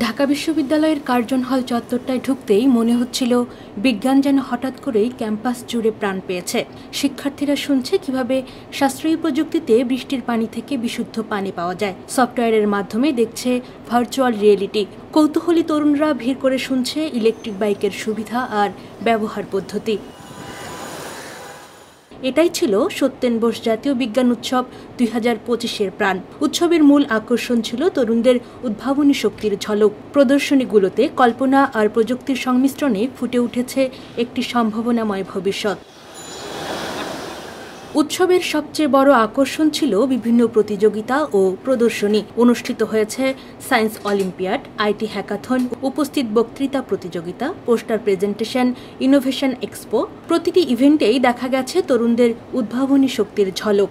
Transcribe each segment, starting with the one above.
ঢাকা বিশ্ববিদ্যালয়ের কার্জন হল চত্বরটায় ঢুকতেই মনে হচ্ছিল বিজ্ঞান যেন হঠাৎ করেই ক্যাম্পাস জুড়ে প্রাণ পেয়েছে। শিক্ষার্থীরা শুনছে কিভাবে সাশ্রয়ী প্রযুক্তিতে বৃষ্টির পানি থেকে বিশুদ্ধ পানি পাওয়া যায়। সফটওয়্যারের মাধ্যমে দেখছে ভার্চুয়াল রিয়েলিটি। কৌতূহলী তরুণরা ভিড় করে শুনছে ইলেকট্রিক বাইকের সুবিধা আর ব্যবহার পদ্ধতি। এটাই ছিল সত্যেন বোস জাতীয় বিজ্ঞান উৎসব 2025-এর প্রাণ। উৎসবের মূল আকর্ষণ ছিল তরুণদের উদ্ভাবনী শক্তির ঝলক। প্রদর্শনীগুলোতে কল্পনা আর প্রযুক্তির সংমিশ্রণে ফুটে উঠেছে একটি সম্ভাবনাময় ভবিষ্যৎ। উৎসবের সবচেয়ে বড় আকর্ষণ ছিল বিভিন্ন প্রতিযোগিতা ও প্রদর্শনী। অনুষ্ঠিত হয়েছে সায়েন্স অলিম্পিয়াড, আইটি হ্যাকাথন, উপস্থিত বক্তৃতা প্রতিযোগিতা, পোস্টার প্রেজেন্টেশন, ইনোভেশন এক্সপো। প্রতিটি ইভেন্টেই দেখা গেছে তরুণদের উদ্ভাবনী শক্তির ঝলক।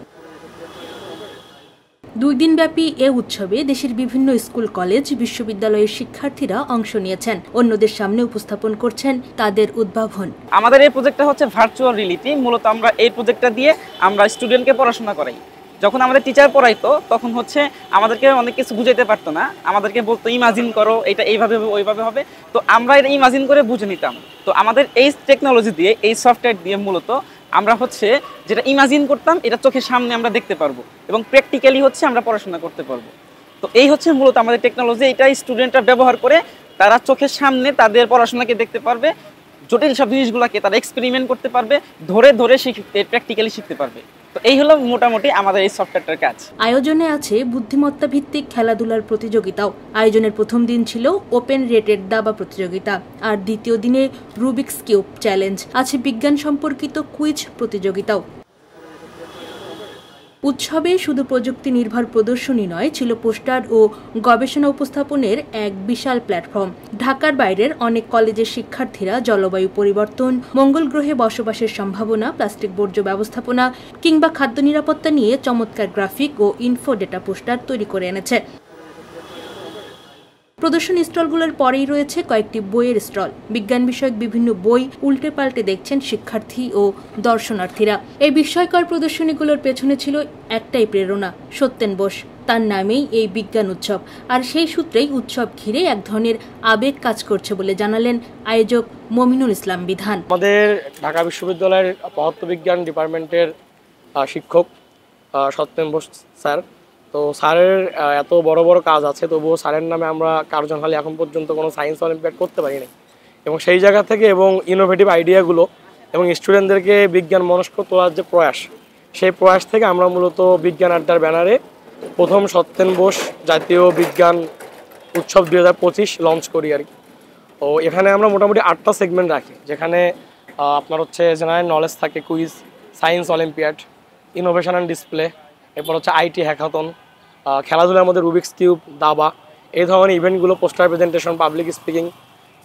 2 দিনব্যাপী এ উৎসবে দেশের বিভিন্ন স্কুল, কলেজ, বিশ্ববিদ্যালয়ের শিক্ষার্থীরা অংশ নিয়েছেন। অন্যদের সামনে উপস্থাপন করছেন তাদের উদ্ভাবন। আমাদের এই প্রজেক্টটা হচ্ছে ভার্চুয়াল রিয়েলিটি। মূলত আমরা এই প্রজেক্টটা দিয়ে আমরা স্টুডেন্টকে পড়াশোনা করাই। যখন আমাদের টিচার পড়াইতো তখন হচ্ছে আমাদেরকে অনেক কিছু বুঝাইতে পারতো না, আমাদেরকে বলতো ইমাজিন করো, এটা এইভাবে হবে ওইভাবে হবে। তো আমরা এটা ইমাজিন করে বুঝে নিতাম। তো আমাদের এই টেকনোলজি দিয়ে, এই সফটওয়্যার দিয়ে মূলত আমরা হচ্ছে যেটা ইমাজিন করতাম এটা চোখের সামনে আমরা দেখতে পারবো এবং প্র্যাকটিক্যালি হচ্ছে আমরা পড়াশোনা করতে পারবো। তো এই হচ্ছে মূলত আমাদের টেকনোলজি। এটা স্টুডেন্টরা ব্যবহার করে তারা চোখের সামনে তাদের পড়াশোনাকে দেখতে পারবে, জটিল সব জিনিসগুলোকে তারা এক্সপেরিমেন্ট করতে পারবে, ধরে ধরে প্র্যাকটিক্যালি শিখতে পারবে। তো এই হলো মোটামুটি আমাদের এই সফটওয়্যারটার কাজ। আয়োজনে আছে বুদ্ধিমত্তা ভিত্তিক খেলাধুলার প্রতিযোগিতাও। আয়োজনের প্রথম দিন ছিল ওপেন রেটেড দাবা প্রতিযোগিতা, আর দ্বিতীয় দিনে রুবিক্স কিউব চ্যালেঞ্জ। আছে বিজ্ঞান সম্পর্কিত কুইজ প্রতিযোগিতাও। উৎসবে শুধু প্রযুক্তি নির্ভর প্রদর্শনী নয়, ছিল পোস্টার ও গবেষণা উপস্থাপনের এক বিশাল প্ল্যাটফর্ম। ঢাকার বাইরের অনেক কলেজের শিক্ষার্থীরা জলবায়ু পরিবর্তন, মঙ্গল গ্রহে বসবাসের সম্ভাবনা, প্লাস্টিক বর্জ্য ব্যবস্থাপনা কিংবা খাদ্য নিরাপত্তা নিয়ে চমৎকার গ্রাফিক ও ইনফো ডেটা পোস্টার তৈরি করে এনেছে। প্রদর্শনী স্টলগুলোর পরেই রয়েছে কয়েকটি বইয়ের স্টল। বিজ্ঞান বিষয়ক বিভিন্ন বই উল্টে পাল্টে দেখছেন শিক্ষার্থী ও দর্শনার্থীরা। এই বিস্ময়কর প্রদর্শনীগুলোর পেছনে ছিল একটাই প্রেরণা, সত্যেন বোস। তার নামেই এই বিজ্ঞান উৎসব, আর সেই সূত্রেই উৎসব ঘিরে এক ধরনের আবেগ কাজ করছে বলে জানালেন আয়োজক মমিনুল ইসলাম বিধান। আমাদের ঢাকা বিশ্ববিদ্যালয়ের পদার্থবিজ্ঞান ডিপার্টমেন্টের শিক্ষক সত্যেন বোস স্যার। তো স্যারের এত বড় বড় কাজ আছে, তবুও স্যারের নামে আমরা কার্জন হলে এখন পর্যন্ত কোনো সায়েন্স অলিম্পিয়াড করতে পারিনি। এবং সেই জায়গা থেকে এবং ইনোভেটিভ আইডিয়াগুলো এবং স্টুডেন্টদেরকে বিজ্ঞান মনস্ক তোলার যে প্রয়াস, সেই প্রয়াস থেকে আমরা মূলত বিজ্ঞান আড্ডার ব্যানারে প্রথম সত্যেন বোস জাতীয় বিজ্ঞান উৎসব 2025 লঞ্চ করি আর কি। তো এখানে আমরা মোটামুটি 8টা সেগমেন্ট রাখি, যেখানে আপনার হচ্ছে জেনারেল নলেজ থাকে, quiz, science olympiad, innovation and display, এরপর হচ্ছে আইটি হ্যাকাথন, খেলাধুলার মধ্যে রুবিক্স কিউব, দাবা, এই ধরনের ইভেন্টগুলো, পোস্টার প্রেজেন্টেশন, পাবলিক স্পিকিং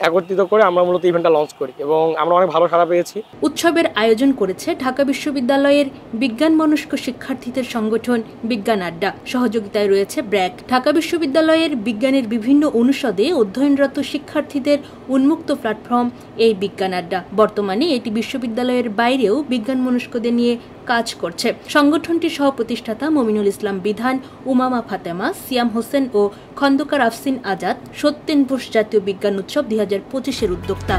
একত্রিত করে আমরা মূলত ইভেন্টটা লঞ্চ করি এবং আমরা অনেক ভালো সাড়া পেয়েছি। উৎসবের আয়োজন করেছে ঢাকা বিশ্ববিদ্যালয়ের বিজ্ঞান মনস্ক শিক্ষার্থীদের সংগঠন বিজ্ঞান আড্ডা। সহযোগিতায় রয়েছে ব্র্যাক। ঢাকা বিশ্ববিদ্যালয়ের বিজ্ঞানের বিভিন্ন অনুষদে অধ্যয়নরত শিক্ষার্থীদের উন্মুক্ত প্ল্যাটফর্ম এই বিজ্ঞান আড্ডা। বর্তমানে এটি বিশ্ববিদ্যালয়ের বাইরেও বিজ্ঞান মনস্কদের নিয়ে কাজ করছে। সংগঠনটির সহ প্রতিষ্ঠাতা মমিনুল ইসলাম বিধান, উমামা ফাতেমা, সিয়াম হোসেন ও খন্দকার আফসিন আজাদ সত্যেন বোস জাতীয় বিজ্ঞান উৎসব 2025-এর উদ্যোক্তা।